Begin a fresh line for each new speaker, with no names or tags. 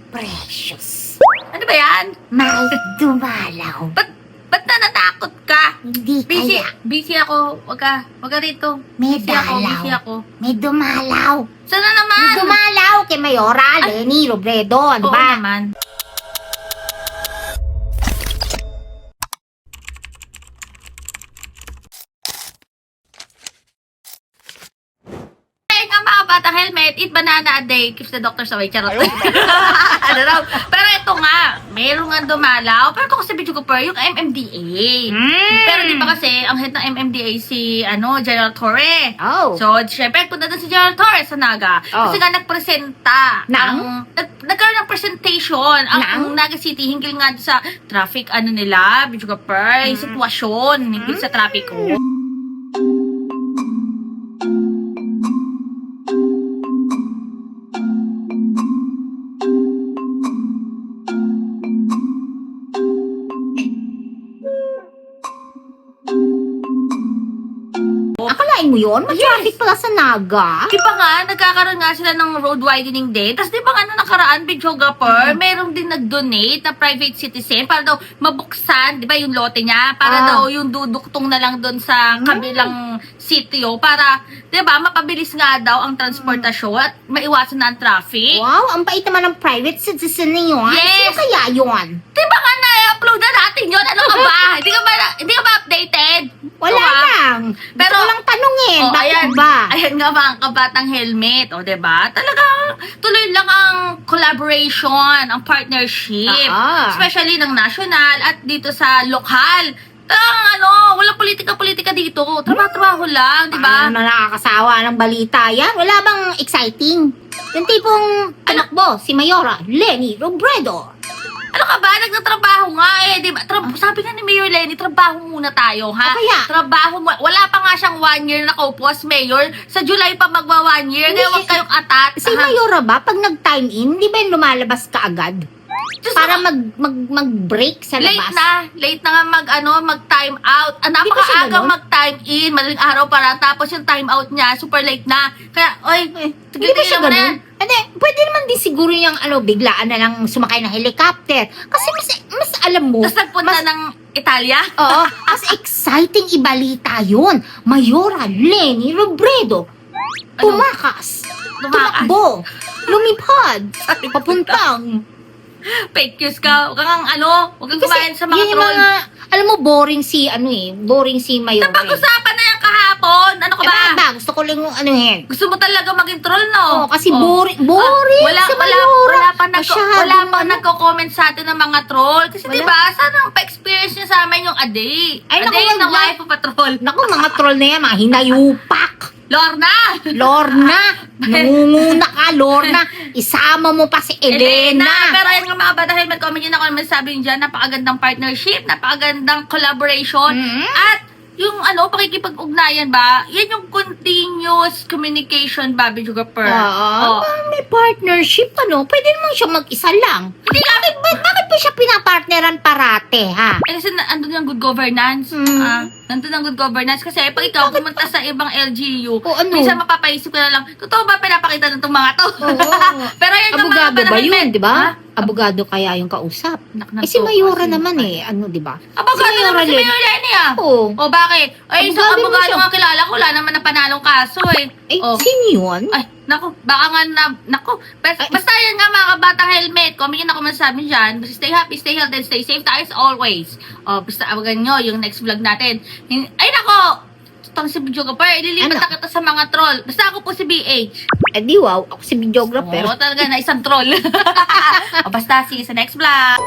Precious.
Ano ba yan?
May dumalaw.
Ba't natatakot ka?
Hindi kaya.
Busy ako. Wag ka rito.
May
Busy ako.
dalaw. May dumalaw.
Sana naman.
May dumalaw kay Mayora, Lenny, Robredo, ano
Oo
ba?
naman. Mga bata helmet, eat banana a day, keeps the doctors away. Charot. Ano raw? Pero ito nga, meron nga dumalaw. Pero ito kasi video ko pa, yung MMDA. Pero di ba kasi, ang head ng MMDA si, General Torre.
Oh.
So, syempre, punta doon si General Torre sa Naga.
Oh.
Kasi nga nagpresenta. Nagkaroon ng presentation ang Naga City hinggil nga sa traffic, nila, video ko pa, sitwasyon hinggil sa traffic ko.
Akalain mo yun? Traffic pala sa Naga.
Di ba nga, nagkakaroon nga sila ng road widening din. Tapos di ba nga nakaraan, videographer, meron din nag-donate na private citizen para daw mabuksan, di ba yung lote niya, para daw yung duduktong na lang doon sa kabilang sitio para, di ba, mapabilis nga daw ang transportasyon at maiwasan na ang traffic.
Wow, ang bait naman ng private citizen niyo.
Yes.
Sino kaya yun?
Di ba nga na-upload na natin yun? Ano ka ba? Hindi ka ba updated?
Wala
Ito,
lang.
Pero-
Pero lang tanungin,
Oh,
bakit
ayan,
ba?
ayan nga ba ang kabatang helmet, o diba? Talagang tuloy lang ang collaboration, ang partnership, especially ng national at dito sa lokal. Talagang walang politika-politika dito. Trabaho lang, diba?
Ano nakakasawa ng balita yan? Wala bang exciting? Yung tipong tumakbo, si Mayora, Lenny Robredo.
Ano ka ba? Nagtatrabaho nga di ba? Sabi nga ni Mayor Lenny, trabaho muna tayo, ha?
O kaya?
Trabaho mo. Wala pa nga siyang 1 year na nakaupo as mayor. Sa July pa magwa 1 year.
Hindi,
Kaya huwag kayong atat.
Si Mayora ba, pag nag-time in, di ba yung lumalabas ka agad?
Diyos
Para
ko,
mag-break sa labas?
Late na nga mag-time out.
Di ba siya
Napakaaga
ganun?
mag-time in, madaling araw pa lang. Tapos yung time out niya, super late na. Kaya,
Hindi ba siya ganun? Pwede naman din siguro yung biglaan na lang sumakay ng helicopter. Kasi mas alam mo.
Tapos nagpunta ng Italia.
Oo, mas exciting ibalita yun. Mayora Lenny Robredo. Tumakas. Tumakbo. Lumipad. Papuntang.
Fake news ka. Huwag kang huwag kang kumain sa mga
yun yung
troll.
alam mo, boring si Mayora.
Napag-usapan na yan kahapon. Ano ka ba?
ba? Gusto ko lang
Gusto mo talaga maging troll, no?
kasi
Oh.
boring
Wala
si Mayora.
wala pa nagko-comment sa atin ng mga troll. Kasi
Wala.
diba, sana ang pa-experience niya sa amin yung a day.
Ay,
A
naku,
day
wag
na
na.
wife of a troll.
Naku, mga troll na yan, mga hinayupak.
Lorna!
Lorna, nangunguna ka, Lorna. Isama mo pa si Elena.
Pero ayun nga mga bata, helmet comment yun ako naman sabi nyo dyan, napakagandang partnership, napakagandang collaboration, at yung pakikipag-ugnayan ba, yan yung continuous communication ba, videographer?
Oo. May partnership, Pwede naman siya mag-isa lang.
Hindi nga,
Bakit pa siya pinapartneran parate, ha?
kasi andun yung good governance. Nandun ang good governance. Kasi pag ikaw pumunta sa ibang LGU,
O, ano?
minsan mapapaisip ka na lang, totoo ba pinapakita ng itong mga to?
Oo.
Pero yan yung mga
Abogado ba
bata,
yun,
helmet.
di ba?
Ha?
Abogado kaya yung kausap.
Nak-
Si Mayora
kasi-
naman di ba?
Abogado
Si
naman si
Mayora
Mayor Lenny
Oo.
O bakit? Ay, isang
Abogado mo
abogado
siya.
nga kilala ko, wala naman na panalong kaso
Sino yun?
Ay, naku, baka nga basta yan nga mga kabatang helmet. Comment yun ako masasabi dyan. Basta stay happy, stay healthy, and stay safe tayo as always. Basta abagan nyo yung next vlog natin. Ay, nako! Tang si video ka pa, ililipat na kita sa mga troll. Basta ako po si BH.
Wow, ako si videographer.
Oo, talaga na isang troll. Basta, see you sa next vlog.